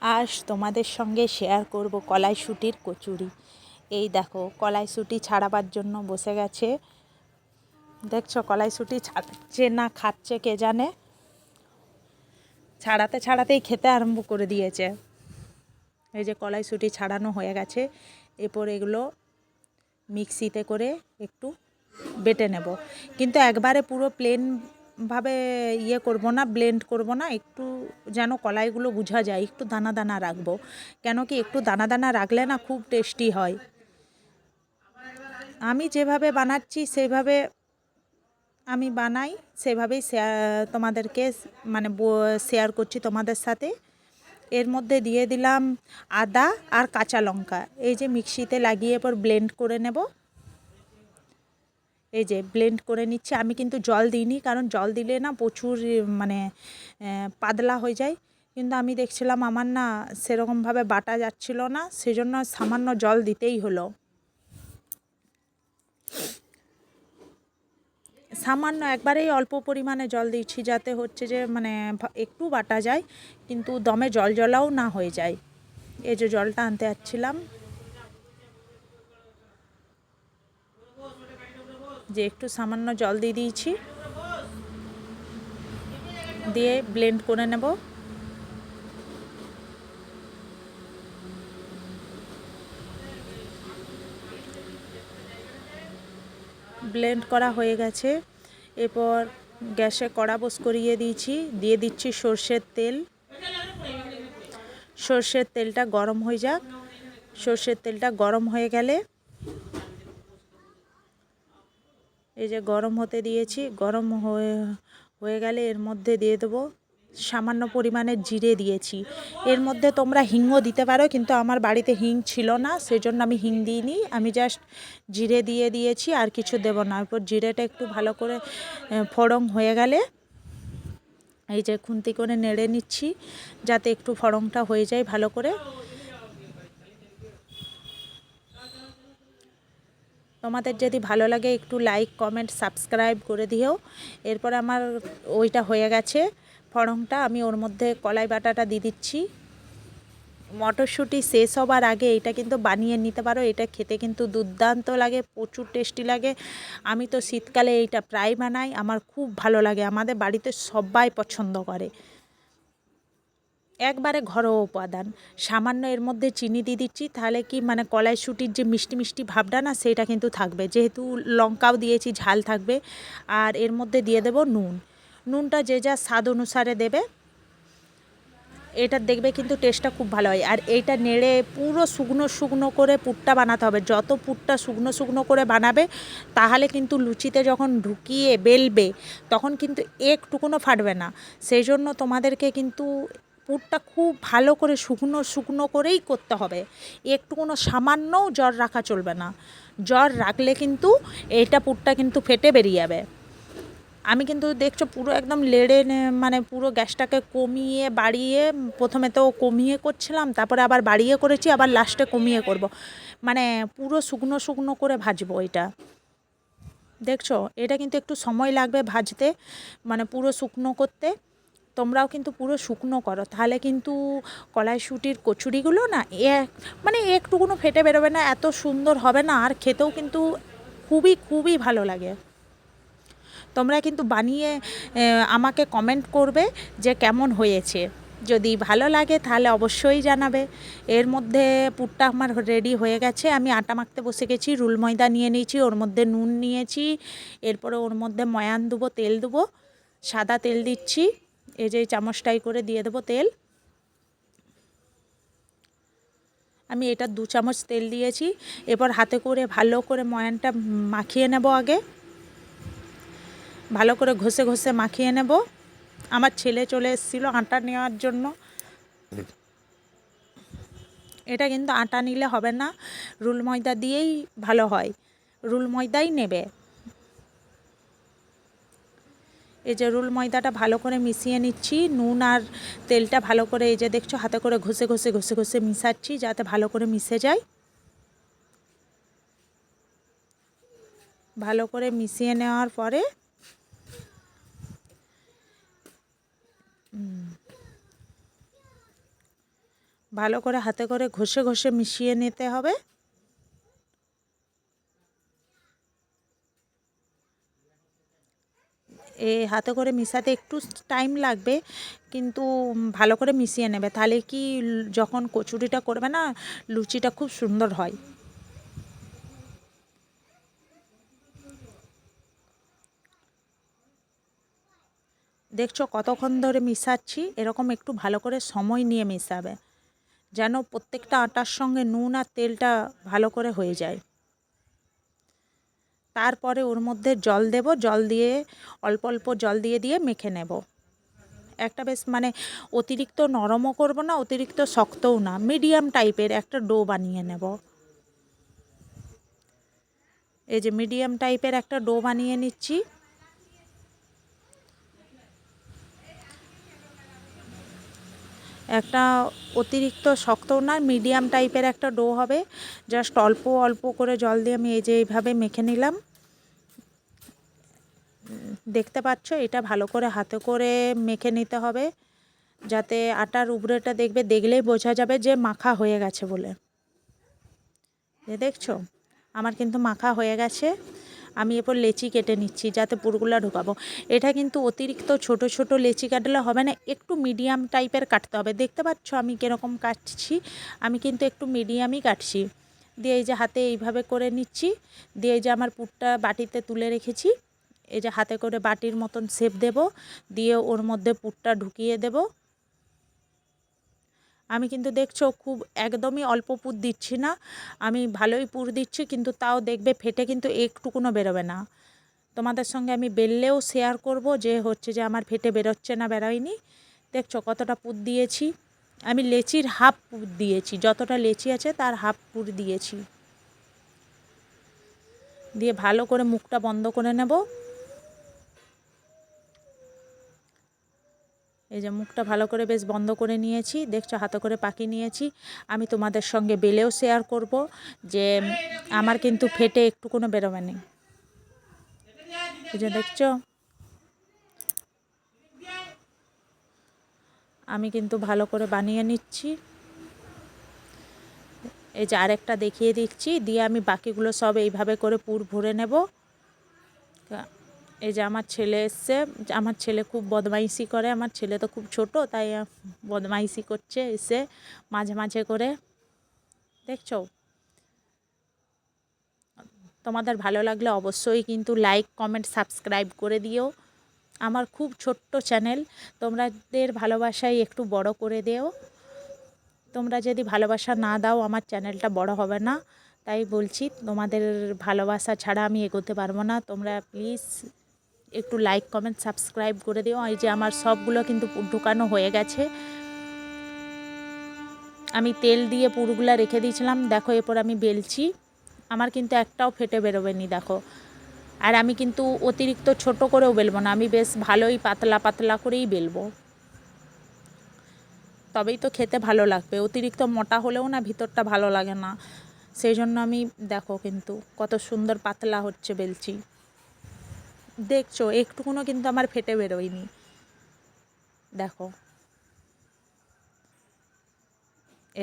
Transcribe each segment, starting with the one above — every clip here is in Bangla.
আজ তোমাদের সঙ্গে শেয়ার করব কলাইশুঁটির কচুরি। এই দেখো কলাইশুঁটি ছাড়াবার জন্য বসে গেছে। দেখছো কলাইশুঁটি ছাড়াচ্ছে না খাচ্ছে কে জানে। ছাড়াতে ছাড়াতেই খেতে আরম্ভ করে দিয়েছে। এই যে কলাইশুঁটি ছাড়ানো হয়ে গেছে। এরপর এগুলো মিক্সিতে করে একটু বেটে নেব, কিন্তু একবারে পুরো প্লেন ভাবে করব না, ব্লেন্ড করব না, একটু যেন কলাইগুলো বোঝা যায়, একটু দানা দানা রাখবো। কেন কি একটু দানা দানা রাখলে না খুব টেস্টি হয়। আমি যেভাবে বানাচ্ছি সেভাবে আমি বানাই, সেভাবেই তোমাদেরকে মানে শেয়ার করছি তোমাদের সাথে। এর মধ্যে দিয়ে দিলাম আদা আর কাঁচা লঙ্কা। এই যে মিক্সিতে লাগিয়ে এরপর ব্লেন্ড করে নেব। এই যে ব্লেন্ড করে নিচ্ছে। আমি কিন্তু জল দিইনি, কারণ জল দিলে না প্রচুর মানে পাতলা হয়ে যায়। কিন্তু আমি দেখছিলাম আমার না সেরকমভাবে বাটা যাচ্ছিল না, সেজন্য সামান্য জল দিতেই হলো। সামান্য একবারেই অল্প পরিমাণে জল দিচ্ছি, যাতে হচ্ছে যে মানে একটু বাটা যায়, কিন্তু দমে জল জলাও না হয়ে যায়। এই যে জলটা আনতে যাচ্ছিলাম, যে একটু সামান্য জল দিয়ে দিয়েছি, দিয়ে ব্লেন্ড করে নেব। ব্লেন্ড করা হয়ে গেছে। এরপর গ্যাসে কড়া বস করিয়ে দিয়েছি, দিয়ে দিচ্ছি সর্ষের তেল। সর্ষের তেলটা গরম হয়ে যাক। সর্ষের তেলটা গরম হয়ে গেলে, এই যে গরম হতে দিয়েছি, গরম হয়ে গেলে এর মধ্যে দিয়ে দেবো সামান্য পরিমাণে জিরে দিয়েছি। এর মধ্যে তোমরা হিংও দিতে পারো, কিন্তু আমার বাড়িতে হিং ছিল না, সেজন্য আমি হিং দিইনি। আমি জাস্ট জিরে দিয়ে দিয়েছি, আর কিছু দেবো না। এরপর জিরেটা একটু ভালো করে ফোড়ন হয়ে গেলে, এই যে খুন্তি করে নেড়ে নিচ্ছি, যাতে একটু ফোড়নটা হয়ে যায় ভালো করে। তোমাদের যদি ভালো লাগে একটু লাইক কমেন্ট সাবস্ক্রাইব করে দিও। এরপর আমার ওইটা হয়ে গেছে ফোড়নটা, আমি ওর মধ্যে কলাই বাটাটা দিয়ে দিচ্ছি। মটরশুঁটি শেষ হবার আগে এটা কিন্তু বানিয়ে নিতে পারো, এটা খেতে কিন্তু দুর্দান্ত লাগে, প্রচুর টেস্টি লাগে। আমি তো শীতকালে এইটা প্রায় বানাই, আমার খুব ভালো লাগে, আমাদের বাড়িতে সবাই পছন্দ করে। একবারে ঘরোয়া উপাদান। সামান্য এর মধ্যে চিনি দিয়ে দিচ্ছি, তাহলে কি মানে কলাইশুঁটির যে মিষ্টি মিষ্টি ভাবটা না, সেটা কিন্তু থাকবে, যেহেতু লঙ্কাও দিয়েছি ঝাল থাকবে। আর এর মধ্যে দিয়ে দেব নুন। নুনটা যে যা স্বাদ অনুসারে দেবে। এটা দেখবে কিন্তু টেস্টটা খুব ভালো হয়। আর এইটা নেড়ে পুরো শুকনো শুকনো করে পুরটা বানাতে হবে। যত পুরটা শুকনো শুকনো করে বানাবে, তাহলে কিন্তু লুচিতে যখন ঢুকিয়ে বেলবে, তখন কিন্তু একটুকুনো ফাটবে না। সেই জন্য তোমাদেরকে কিন্তু পুরটা খুব ভালো করে শুকনো শুকনো করেই করতে হবে। একটুকুনো সামান্যও জল রাখা চলবে না। জল রাখলে কিন্তু এইটা পুরটা কিন্তু ফেটে বেরিয়ে যাবে। আমি কিন্তু দেখছো পুরো একদম লেড়ে মানে পুরো গ্যাসটাকে কমিয়ে বাড়িয়ে, প্রথমে তো কমিয়ে করছিলাম, তারপরে আবার বাড়িয়ে করেছি, আবার লাস্টে কমিয়ে করব। মানে পুরো শুকনো শুকনো করে ভাজবো এটা। দেখছো এটা কিন্তু একটু সময় লাগবে ভাজতে, মানে পুরো শুকনো করতে। তোমরাও কিন্তু পুরো শুকনো করো, তাহলে কিন্তু কলাইশুঁটির কচুরিগুলো না মানে একটুকুনো ফেটে বেরোবে না, এত সুন্দর হবে না, আর খেতেও কিন্তু খুবই খুবই ভালো লাগে। তোমরা কিন্তু বানিয়ে আমাকে কমেন্ট করবে যে কেমন হয়েছে। যদি ভালো লাগে তাহলে অবশ্যই জানাবে। এর মধ্যে পুরটা আমার রেডি হয়ে গেছে। আমি আটা মাখতে বসে গেছি, রুল ময়দা নিয়ে নিয়েছি, ওর মধ্যে নুন নিয়েছি। এরপরে ওর মধ্যে ময়ান দেবো, তেল দেবো, সাদা তেল দিচ্ছি। এই যে চামচটাই করে দিয়ে দেবো তেল। আমি এটা 2 চামচ তেল দিয়েছি। এরপর হাতে করে ভালো করে ময়ানটা মাখিয়ে নেব আগে। ভালো করে ঘষে ঘষে মাখিয়ে নেব। আমার ছেলে চলে এসেছিলো আটা নেওয়ার জন্য। এটা কিন্তু আটা নিলে হবে না, রুল ময়দা দিয়েই ভালো হয়, রুল ময়দাই নেবে। এই যে রুল ময়দাটা ভালো করে মিশিয়ে নিচ্ছি, নুন আর তেলটা ভালো করে, এই যে দেখছো হাতে করে ঘষে ঘষে ঘষে ঘষে মিশাচ্ছি, যাতে ভালো করে মিশে যায়। ভালো করে মিশিয়ে নেওয়ার পরে ভালো করে হাতে করে ঘষে ঘষে মিশিয়ে নিতে হবে। এই হাতে করে মিশাতে একটু টাইম লাগবে, কিন্তু ভালো করে মিশিয়ে নেবে, তাহলে কি যখন কচুরিটা করবে না লুচিটা খুব সুন্দর হয়। দেখছো কতক্ষণ ধরে মিশাচ্ছি, এরকম একটু ভালো করে সময় নিয়ে মিশাবে, যেন প্রত্যেকটা আটার সঙ্গে নুন আর তেলটা ভালো করে হয়ে যায়। তারপরে ওর মধ্যে জল দেব, জল দিয়ে অল্প অল্প জল দিয়ে দিয়ে মেখে নেব। একটা বেশ মানে অতিরিক্ত নরমও করব না, অতিরিক্ত শক্তও না, মিডিয়াম টাইপের একটা ডো বানিয়ে নেব। এই যে মিডিয়াম টাইপের একটা ডো বানিয়ে নিচ্ছি। একটা অতিরিক্ত শক্তও না, মিডিয়াম টাইপের একটা ডো হবে। জাস্ট অল্প অল্প করে জল দিয়ে আমি এই যে এইভাবে মেখে নিলাম। দেখতে পাচ্ছ, এটা ভালো করে হাতে করে মেখে নিতে হবে, যাতে আটার উপরেটা দেখলেই বোঝা যাবে যে মাখা হয়ে গেছে বলে। দেখছো আমার কিন্তু মাখা হয়ে গেছে। আমি এরপর লেচি কেটে নিচ্ছি যাতে পুরগুলা ঢোকাবো। এটা কিন্তু অতিরিক্ত ছোট ছোট লেচি কাটলে হবে না, একটু মিডিয়াম টাইপের কাটতে হবে। দেখতে পাচ্ছ আমি কীরকম কাটছি, আমি কিন্তু একটু মিডিয়ামই কাটছি। দিয়ে এই যে হাতে এইভাবে করে নিচ্ছি, দিয়ে এই যে আমার পুরটা বাটিতে তুলে রেখেছি, এই যে হাতে করে বাটির মতন শেপ দেব, দিয়ে ওর মধ্যে পুরটা ঢুকিয়ে দেব। আমি কিন্তু দেখছো খুব একদমই অল্প পুর দিচ্ছি না, আমি ভালোই পুর দিচ্ছি, কিন্তু তাও দেখবে ফেটে কিন্তু একটুকুনো বেরোবে না। তোমাদের সঙ্গে আমি বেললেও শেয়ার করব যে হচ্ছে যে আমার ফেটে বেরোচ্ছে না বেরোয়নি। দেখছো কতটা পুর দিয়েছি, আমি লেচির হাফ পুর দিয়েছি, যতটা লেচি আছে তার হাফ পুর দিয়েছি। দিয়ে ভালো করে মুখটা বন্ধ করে নেব। এই যে মুখটা ভালো করে বেশ বন্ধ করে নিয়েছি, দেখছো হাতে করে পাকিয়ে নিয়েছি। আমি তোমাদের সঙ্গে বেলেও শেয়ার করব যে আমার কিন্তু ফেটে একটুকুনো বেরোবে না। এই যে দেখছো আমি কিন্তু ভালো করে বানিয়ে নিচ্ছি। এই যে আরেকটা দেখিয়ে দিচ্ছি, দিয়ে আমি বাকিগুলো সব এইভাবে করে পুর ভরে নেব। এই যে আমার ছেলে এসছে, আমার ছেলে খুব বদমাইশি করে, আমার ছেলে তো খুব ছোট, তাই বদমাইশি করছে এসে মাঝে মাঝে করে। দেখছো তোমাদের ভালো লাগলে অবশ্যই কিন্তু লাইক কমেন্ট সাবস্ক্রাইব করে দিও। আমার খুব ছোট্ট চ্যানেল, তোমাদের ভালোবাসায় একটু বড় করে দিও। তোমরা যদি ভালোবাসা না দাও আমার চ্যানেলটা বড় হবে না, তাই বলছি তোমাদের ভালোবাসা ছাড়া আমি এগোতে পারবো না। তোমরা প্লিজ একটু লাইক কমেন্ট সাবস্ক্রাইব করে দিও। এই যে আমার সবগুলো কিন্তু ঢোকানো হয়ে গেছে, আমি তেল দিয়ে পুরগুলা রেখে দিয়েছিলাম। দেখো এরপর আমি বেলছি, আমার কিন্তু একটাও ফেটে বেরোবেনি দেখো। আর আমি কিন্তু অতিরিক্ত ছোট করেও বেলবো না, আমি বেশ ভালোই পাতলা পাতলা করেই বেলবো, তবেই তো খেতে ভালো লাগবে। অতিরিক্ত মোটা হলেও না ভিতরটা ভালো লাগে না, সেই জন্য আমি দেখো কিন্তু কত সুন্দর পাতলা হচ্ছে বেলছি। দেখছো একটুকুনো কিন্তু আমার ফেটে বেরোয়নি, দেখো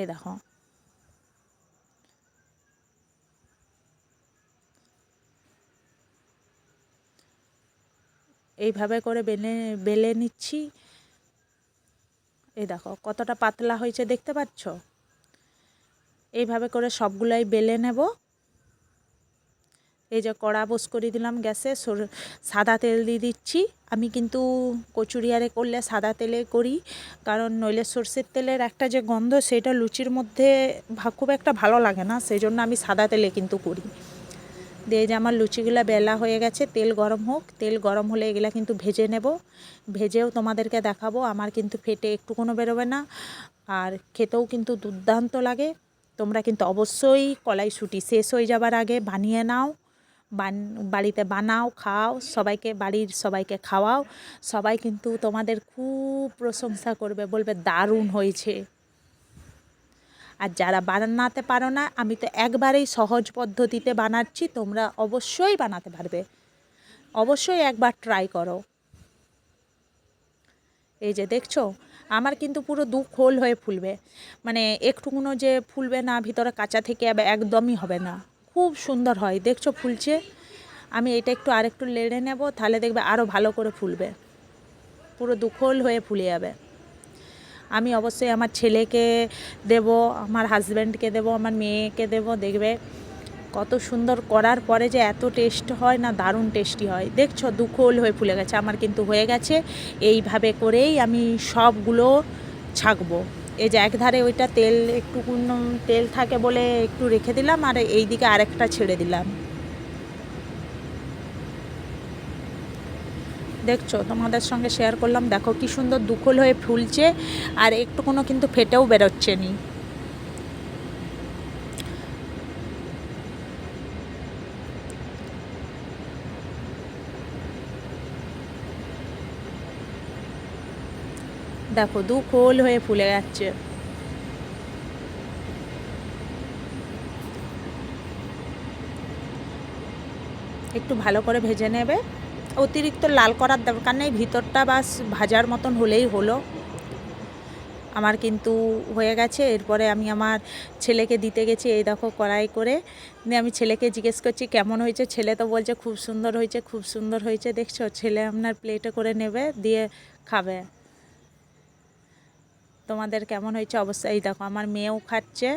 এ দেখো। এইভাবে করে বেলে বেলে নিচ্ছি। এই দেখো কতটা পাতলা হয়েছে দেখতে পাচ্ছ। এইভাবে করে সবগুলাই বেলে নেব। এই যে কড়া বস করে দিলাম গ্যাসে, সাদা তেল দিয়ে দিচ্ছি। আমি কিন্তু কচুরিয়ারে করলে সাদা তেলে করি, কারণ নইলে সর্ষের তেলের একটা যে গন্ধ সেটা লুচির মধ্যে খুব একটা ভালো লাগে না, সেই জন্য আমি সাদা তেলে কিন্তু করি। দিয়ে যে আমার লুচিগুলো বেলা হয়ে গেছে, তেল গরম হোক, তেল গরম হলে এগুলা কিন্তু ভেজে নেব। ভেজেও তোমাদেরকে দেখাবো, আমার কিন্তু ফেটে একটুকুনো বেরোবে না, আর খেতেও কিন্তু দুর্দান্ত লাগে। তোমরা কিন্তু অবশ্যই কলাইশুঁটি শেষ হয়ে যাবার আগে বানিয়ে নাও, বাড়িতে বানাও, খাও, সবাইকে বাড়ির সবাইকে খাওয়াও। সবাই কিন্তু তোমাদের খুব প্রশংসা করবে, বলবে দারুণ হয়েছে। আর যারা বানাতে পারো না, আমি তো একবারেই সহজ পদ্ধতিতে বানাচ্ছি, তোমরা অবশ্যই বানাতে পারবে, অবশ্যই একবার ট্রাই করো। এই যে দেখছো আমার কিন্তু পুরো দু খোল হয়ে ফুলবে, মানে একটুকুনো যে ফুলবে না ভিতরে কাঁচা থেকে একদমই হবে না, খুব সুন্দর হয়। দেখছো ফুলছে, আমি এটা একটু আরেকটু লেড়ে নেব, তাহলে দেখবে আরও ভালো করে ফুলবে, পুরো দু খোল হয়ে ফুলে যাবে। আমি অবশ্যই আমার ছেলেকে দেব, আমার হাজব্যান্ডকে দেব, আমার মেয়েকে দেব, দেখবে কত সুন্দর করার পরে যে এত টেস্ট হয় না, দারুণ টেস্টি হয়। দেখছো দু খোল হয়ে ফুলে গেছে, আমার কিন্তু হয়ে গেছে। এইভাবে করেই আমি সবগুলো ছাঁকবো। এই যে একধারে ওইটা তেল একটু তেল থাকে বলে একটু রেখে দিলাম, আর এই দিকে আরেকটা ছেড়ে দিলাম। দেখছো, তোমাদের সঙ্গে শেয়ার করলাম, দেখো কি সুন্দর দুখোল হয়ে ফুলছে, আর একটুকুনো কিন্তু ফেটেও বেরোচ্ছে নি। দেখো দু খোল হয়ে ফুলে যাচ্ছে। একটু ভালো করে ভেজে নেবে, অতিরিক্ত লাল করার দরকার নেই, ভিতরটা বাস ভাজার মতন হলেই হলো। আমার কিন্তু হয়ে গেছে। এরপরে আমি আমার ছেলেকে দিতে গেছি, এই দেখো কড়াই করে দিয়ে আমি ছেলেকে জিজ্ঞেস করছি কেমন হয়েছে। ছেলে তো বলছে খুব সুন্দর হয়েছে, খুব সুন্দর হয়েছে। দেখছো, ছেলে আপনার প্লেটে করে নেবে, দিয়ে খাবে। তোমাদের কেমন হয়েছে অবশ্যই। এই দেখো আমার মেয়েও খাচ্ছে।